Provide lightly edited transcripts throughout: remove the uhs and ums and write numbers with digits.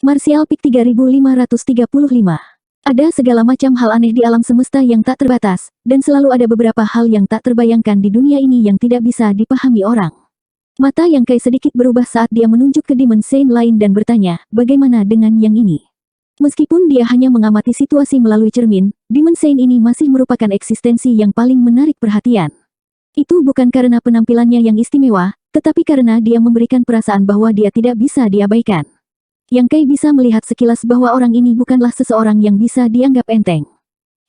Martial Peak 3535. Ada segala macam hal aneh di alam semesta yang tak terbatas, dan selalu ada beberapa hal yang tak terbayangkan di dunia ini yang tidak bisa dipahami orang. Mata Yang Kai sedikit berubah saat dia menunjuk ke Demon Saint lain dan bertanya, bagaimana dengan yang ini? Meskipun dia hanya mengamati situasi melalui cermin, Demon Saint ini masih merupakan eksistensi yang paling menarik perhatian. Itu bukan karena penampilannya yang istimewa, tetapi karena dia memberikan perasaan bahwa dia tidak bisa diabaikan. Yang Kai bisa melihat sekilas bahwa orang ini bukanlah seseorang yang bisa dianggap enteng.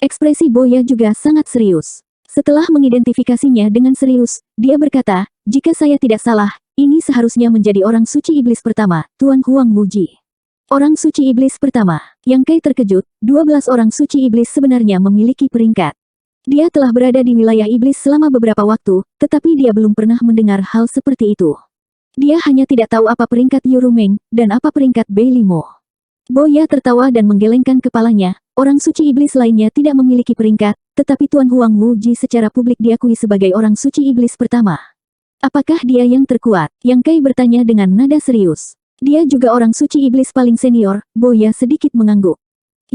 Ekspresi Boya juga sangat serius. Setelah mengidentifikasinya dengan serius, dia berkata, jika saya tidak salah, ini seharusnya menjadi orang suci iblis pertama, Tuan Huang Wuji. Orang suci iblis pertama. Yang Kai terkejut, 12 orang suci iblis sebenarnya memiliki peringkat. Dia telah berada di wilayah iblis selama beberapa waktu, tetapi dia belum pernah mendengar hal seperti itu. Dia hanya tidak tahu apa peringkat Yurumeng, dan apa peringkat Bei Limo. Boya tertawa dan menggelengkan kepalanya, orang suci iblis lainnya tidak memiliki peringkat, tetapi Tuan Huang Wuji secara publik diakui sebagai orang suci iblis pertama. Apakah dia yang terkuat? Yang Kai bertanya dengan nada serius. Dia juga orang suci iblis paling senior, Boya sedikit mengangguk.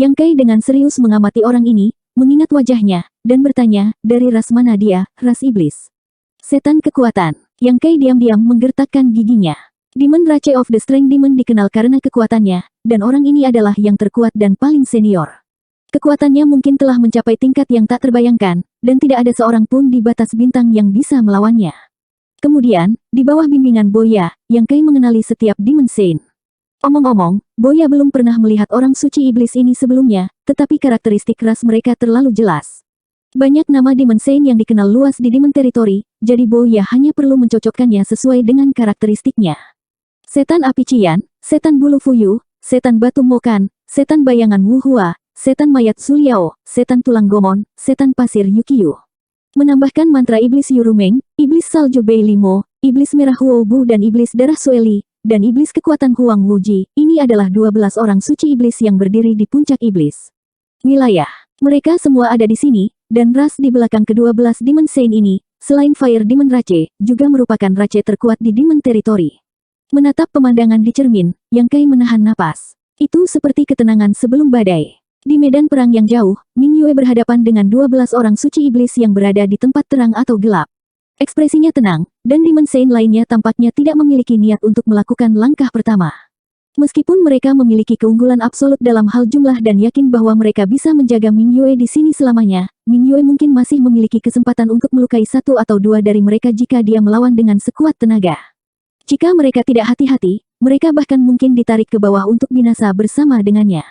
Yang Kai dengan serius mengamati orang ini, mengingat wajahnya, dan bertanya, dari ras mana dia, ras iblis? Setan kekuatan. Yang Kai diam-diam menggertakkan giginya. Demon Rache of the Strength Demon dikenal karena kekuatannya, dan orang ini adalah yang terkuat dan paling senior. Kekuatannya mungkin telah mencapai tingkat yang tak terbayangkan, dan tidak ada seorang pun di batas bintang yang bisa melawannya. Kemudian, di bawah bimbingan Boya, Yang Kai mengenali setiap Demon Saint. Omong-omong, Boya belum pernah melihat orang suci iblis ini sebelumnya, tetapi karakteristik ras mereka terlalu jelas. Banyak nama Demon Saint yang dikenal luas di Demon Territory, jadi Boya hanya perlu mencocokkannya sesuai dengan karakteristiknya. Setan api Cian, setan bulu Fuyu, setan batu Mokan, setan bayangan Wu Hua, setan mayat Suliao, setan tulang Gomon, setan pasir Yukiyu. Menambahkan mantra iblis Yurumeng, iblis salju Bei Limo, iblis merah Huobu dan iblis darah Sueli, dan iblis kekuatan Huang Wuji, ini adalah 12 orang suci iblis yang berdiri di puncak iblis. Wilayah. Mereka semua ada di sini, dan ras di belakang ke-12 Demon Saint ini, selain Fire Demon Rache, juga merupakan Rache terkuat di Demon Territory. Menatap pemandangan di cermin, Yang Kai menahan napas. Itu seperti ketenangan sebelum badai. Di medan perang yang jauh, Ming Yue berhadapan dengan 12 orang suci iblis yang berada di tempat terang atau gelap. Ekspresinya tenang, dan Demon Saint lainnya tampaknya tidak memiliki niat untuk melakukan langkah pertama. Meskipun mereka memiliki keunggulan absolut dalam hal jumlah dan yakin bahwa mereka bisa menjaga Ming Yue di sini selamanya, Ming Yue mungkin masih memiliki kesempatan untuk melukai satu atau dua dari mereka jika dia melawan dengan sekuat tenaga. Jika mereka tidak hati-hati, mereka bahkan mungkin ditarik ke bawah untuk binasa bersama dengannya.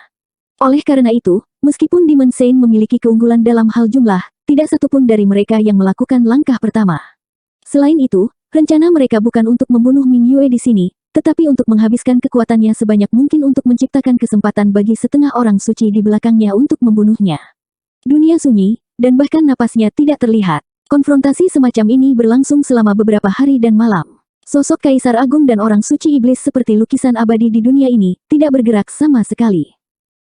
Oleh karena itu, meskipun Demon Saint memiliki keunggulan dalam hal jumlah, tidak satupun dari mereka yang melakukan langkah pertama. Selain itu, rencana mereka bukan untuk membunuh Ming Yue di sini, tetapi untuk menghabiskan kekuatannya sebanyak mungkin untuk menciptakan kesempatan bagi setengah orang suci di belakangnya untuk membunuhnya. Dunia sunyi, dan bahkan napasnya tidak terlihat. Konfrontasi semacam ini berlangsung selama beberapa hari dan malam. Sosok Kaisar Agung dan orang suci iblis seperti lukisan abadi di dunia ini, tidak bergerak sama sekali.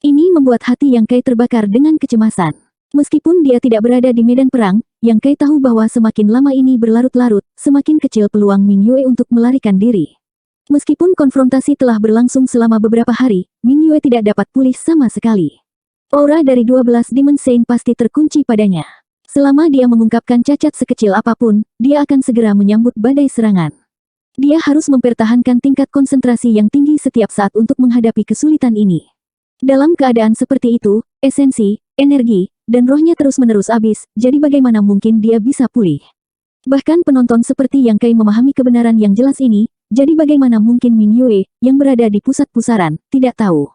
Ini membuat hati Yang Kai terbakar dengan kecemasan. Meskipun dia tidak berada di medan perang, Yang Kai tahu bahwa semakin lama ini berlarut-larut, semakin kecil peluang Ming Yue untuk melarikan diri. Meskipun konfrontasi telah berlangsung selama beberapa hari, Ming Yue tidak dapat pulih sama sekali. Aura dari 12 Demon Saint pasti terkunci padanya. Selama dia mengungkapkan cacat sekecil apapun, dia akan segera menyambut badai serangan. Dia harus mempertahankan tingkat konsentrasi yang tinggi setiap saat untuk menghadapi kesulitan ini. Dalam keadaan seperti itu, esensi, energi, dan rohnya terus-menerus habis, jadi bagaimana mungkin dia bisa pulih? Bahkan penonton seperti Yang Kai memahami kebenaran yang jelas ini, jadi bagaimana mungkin Ming Yue, yang berada di pusat pusaran, tidak tahu?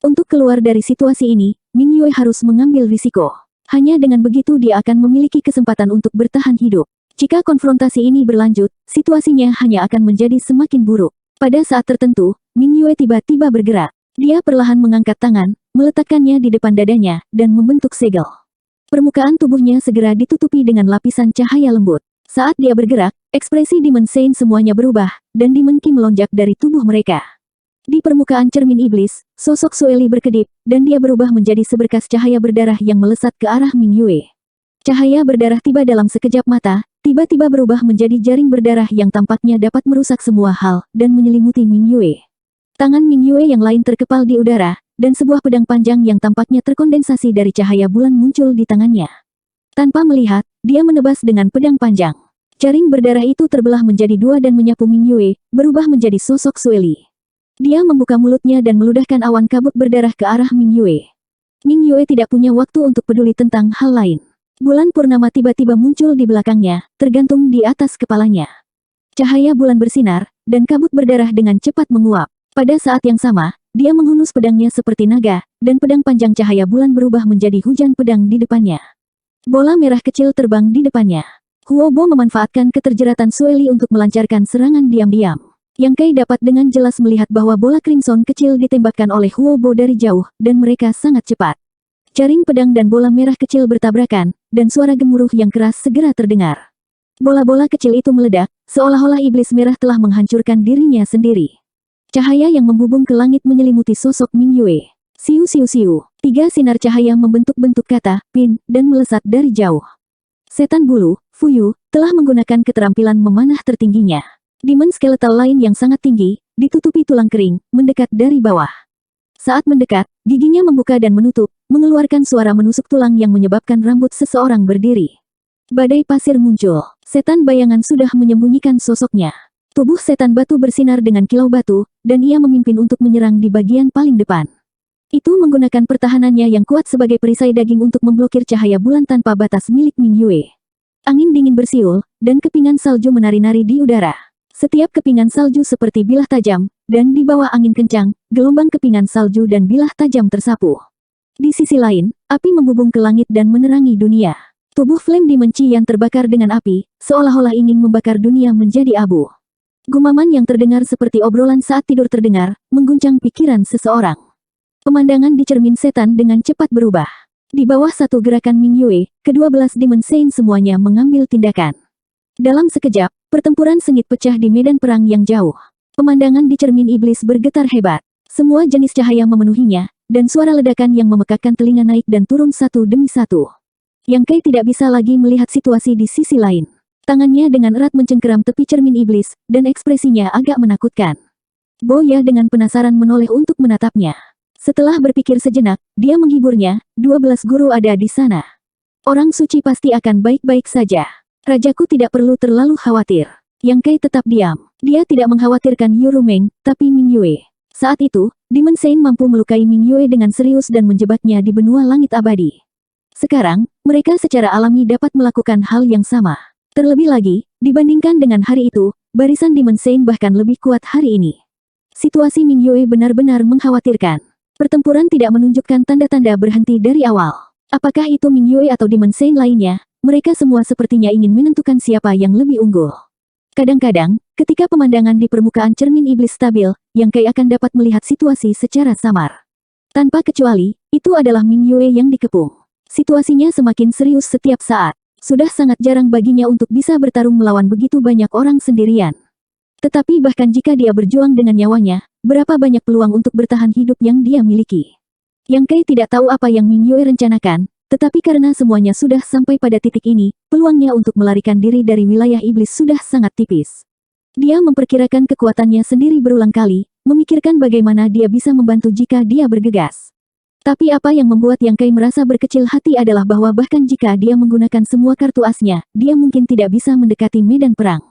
Untuk keluar dari situasi ini, Ming Yue harus mengambil risiko. Hanya dengan begitu dia akan memiliki kesempatan untuk bertahan hidup. Jika konfrontasi ini berlanjut, situasinya hanya akan menjadi semakin buruk. Pada saat tertentu, Ming Yue tiba-tiba bergerak. Dia perlahan mengangkat tangan, meletakkannya di depan dadanya, dan membentuk segel. Permukaan tubuhnya segera ditutupi dengan lapisan cahaya lembut. Saat dia bergerak, ekspresi Demon Saint semuanya berubah, dan Demon Ki melonjak dari tubuh mereka. Di permukaan cermin iblis, sosok Sueli berkedip, dan dia berubah menjadi seberkas cahaya berdarah yang melesat ke arah Ming Yue. Cahaya berdarah tiba dalam sekejap mata, tiba-tiba berubah menjadi jaring berdarah yang tampaknya dapat merusak semua hal, dan menyelimuti Ming Yue. Tangan Ming Yue yang lain terkepal di udara, dan sebuah pedang panjang yang tampaknya terkondensasi dari cahaya bulan muncul di tangannya. Tanpa melihat, dia menebas dengan pedang panjang. Jaring berdarah itu terbelah menjadi dua dan menyapu Ming Yue, berubah menjadi sosok Sueli. Dia membuka mulutnya dan meludahkan awan kabut berdarah ke arah Ming Yue. Ming Yue tidak punya waktu untuk peduli tentang hal lain. Bulan purnama tiba-tiba muncul di belakangnya, tergantung di atas kepalanya. Cahaya bulan bersinar, dan kabut berdarah dengan cepat menguap. Pada saat yang sama, dia menghunus pedangnya seperti naga, dan pedang panjang cahaya bulan berubah menjadi hujan pedang di depannya. Bola merah kecil terbang di depannya. Huobo memanfaatkan keterjeratan Sueli untuk melancarkan serangan diam-diam. Yang Kai dapat dengan jelas melihat bahwa bola crimson kecil ditembakkan oleh Huobo dari jauh, dan mereka sangat cepat. Jaring pedang dan bola merah kecil bertabrakan, dan suara gemuruh yang keras segera terdengar. Bola-bola kecil itu meledak, seolah-olah iblis merah telah menghancurkan dirinya sendiri. Cahaya yang membubung ke langit menyelimuti sosok Ming Yue. Siu siu siu, 3 sinar cahaya membentuk-bentuk kata, pin, dan melesat dari jauh. Setan bulu, Fuyu, telah menggunakan keterampilan memanah tertingginya. Demon skeletal lain yang sangat tinggi, ditutupi tulang kering, mendekat dari bawah. Saat mendekat, giginya membuka dan menutup, mengeluarkan suara menusuk tulang yang menyebabkan rambut seseorang berdiri. Badai pasir muncul. Setan bayangan sudah menyembunyikan sosoknya. Tubuh setan batu bersinar dengan kilau batu, dan ia memimpin untuk menyerang di bagian paling depan. Itu menggunakan pertahanannya yang kuat sebagai perisai daging untuk memblokir cahaya bulan tanpa batas milik Ming Yue. Angin dingin bersiul, dan kepingan salju menari-nari di udara. Setiap kepingan salju seperti bilah tajam, dan di bawah angin kencang, gelombang kepingan salju dan bilah tajam tersapu. Di sisi lain, api membubung ke langit dan menerangi dunia. Tubuh Flame Demon Chi yang terbakar dengan api, seolah-olah ingin membakar dunia menjadi abu. Gumaman yang terdengar seperti obrolan saat tidur terdengar, mengguncang pikiran seseorang. Pemandangan di cermin setan dengan cepat berubah. Di bawah satu gerakan Ming Yue, ke-12 Demon Saint semuanya mengambil tindakan. Dalam sekejap, pertempuran sengit pecah di medan perang yang jauh. Pemandangan di cermin iblis bergetar hebat. Semua jenis cahaya memenuhinya, dan suara ledakan yang memekakkan telinga naik dan turun satu demi satu. Yang Kai tidak bisa lagi melihat situasi di sisi lain. Tangannya dengan erat mencengkeram tepi cermin iblis, dan ekspresinya agak menakutkan. Boya dengan penasaran menoleh untuk menatapnya. Setelah berpikir sejenak, dia menghiburnya, 12 guru ada di sana. Orang suci pasti akan baik-baik saja. Rajaku tidak perlu terlalu khawatir. Yang Kai tetap diam. Dia tidak mengkhawatirkan Yurumeng, tapi Ming Yue. Saat itu, Demon Saint mampu melukai Ming Yue dengan serius dan menjebaknya di benua langit abadi. Sekarang, mereka secara alami dapat melakukan hal yang sama. Terlebih lagi, dibandingkan dengan hari itu, barisan Demon Saint bahkan lebih kuat hari ini. Situasi Ming Yue benar-benar mengkhawatirkan. Pertempuran tidak menunjukkan tanda-tanda berhenti dari awal. Apakah itu Ming Yue atau Demon Saint lainnya? Mereka semua sepertinya ingin menentukan siapa yang lebih unggul. Kadang-kadang, ketika pemandangan di permukaan cermin iblis stabil, Yang Kai akan dapat melihat situasi secara samar. Tanpa kecuali, itu adalah Ming Yue yang dikepung. Situasinya semakin serius setiap saat. Sudah sangat jarang baginya untuk bisa bertarung melawan begitu banyak orang sendirian. Tetapi bahkan jika dia berjuang dengan nyawanya, berapa banyak peluang untuk bertahan hidup yang dia miliki. Yang Kai tidak tahu apa yang Ming Yue rencanakan, tetapi karena semuanya sudah sampai pada titik ini, peluangnya untuk melarikan diri dari wilayah iblis sudah sangat tipis. Dia memperkirakan kekuatannya sendiri berulang kali, memikirkan bagaimana dia bisa membantu jika dia bergegas. Tapi apa yang membuat Yang Kai merasa berkecil hati adalah bahwa bahkan jika dia menggunakan semua kartu asnya, dia mungkin tidak bisa mendekati medan perang.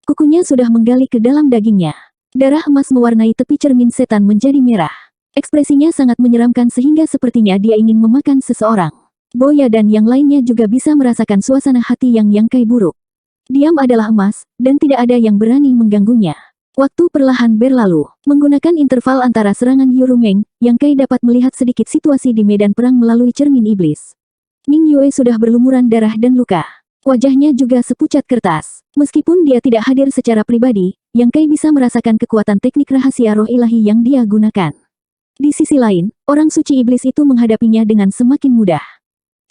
Kukunya sudah menggali ke dalam dagingnya. Darah emas mewarnai tepi cermin setan menjadi merah. Ekspresinya sangat menyeramkan sehingga sepertinya dia ingin memakan seseorang. Boya dan yang lainnya juga bisa merasakan suasana hati Yang Kai buruk. Diam adalah emas, dan tidak ada yang berani mengganggunya. Waktu perlahan berlalu. Menggunakan interval antara serangan Yurumeng, Yang Kai dapat melihat sedikit situasi di medan perang melalui cermin iblis. Ming Yue sudah berlumuran darah dan luka. Wajahnya juga sepucat kertas. Meskipun dia tidak hadir secara pribadi, Yang Kai bisa merasakan kekuatan teknik rahasia roh ilahi yang dia gunakan. Di sisi lain, orang suci iblis itu menghadapinya dengan semakin mudah.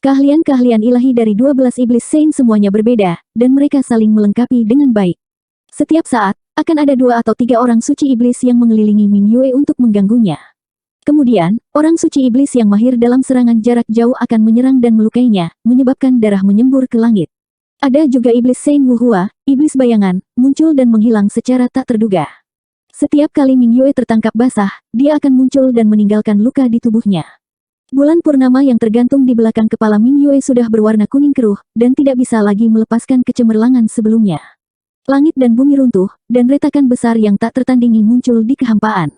Keahlian-keahlian ilahi dari 12 iblis Saint semuanya berbeda, dan mereka saling melengkapi dengan baik. Setiap saat, akan ada 2 atau 3 orang suci iblis yang mengelilingi Ming Yue untuk mengganggunya. Kemudian, orang suci iblis yang mahir dalam serangan jarak jauh akan menyerang dan melukainya, menyebabkan darah menyembur ke langit. Ada juga iblis Saint Wuhua, iblis bayangan, muncul dan menghilang secara tak terduga. Setiap kali Ming Yue tertangkap basah, dia akan muncul dan meninggalkan luka di tubuhnya. Bulan purnama yang tergantung di belakang kepala Ming Yue sudah berwarna kuning keruh, dan tidak bisa lagi melepaskan kecemerlangan sebelumnya. Langit dan bumi runtuh, dan retakan besar yang tak tertandingi muncul di kehampaan.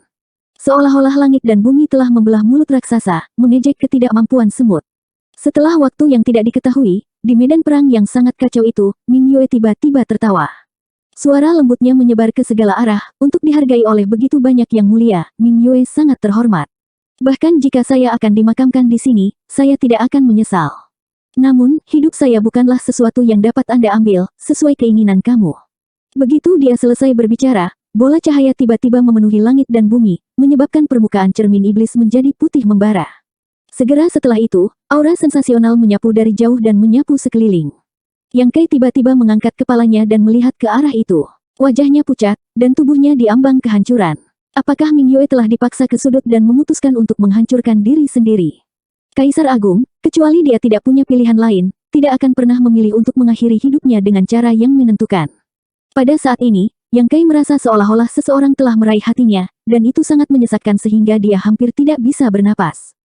Seolah-olah langit dan bumi telah membelah mulut raksasa, mengejek ketidakmampuan semut. Setelah waktu yang tidak diketahui, di medan perang yang sangat kacau itu, Ming Yue tiba-tiba tertawa. Suara lembutnya menyebar ke segala arah, untuk dihargai oleh begitu banyak yang mulia, Ming Yue sangat terhormat. Bahkan jika saya akan dimakamkan di sini, saya tidak akan menyesal. Namun, hidup saya bukanlah sesuatu yang dapat Anda ambil, sesuai keinginan kamu. Begitu dia selesai berbicara, bola cahaya tiba-tiba memenuhi langit dan bumi, menyebabkan permukaan cermin iblis menjadi putih membara. Segera setelah itu, aura sensasional menyapu dari jauh dan menyapu sekeliling. Yang Kai tiba-tiba mengangkat kepalanya dan melihat ke arah itu. Wajahnya pucat, dan tubuhnya diambang kehancuran. Apakah Ming Yue telah dipaksa ke sudut dan memutuskan untuk menghancurkan diri sendiri? Kaisar Agung, kecuali dia tidak punya pilihan lain, tidak akan pernah memilih untuk mengakhiri hidupnya dengan cara yang menentukan. Pada saat ini, Yang Kai merasa seolah-olah seseorang telah meraih hatinya, dan itu sangat menyesakkan sehingga dia hampir tidak bisa bernapas.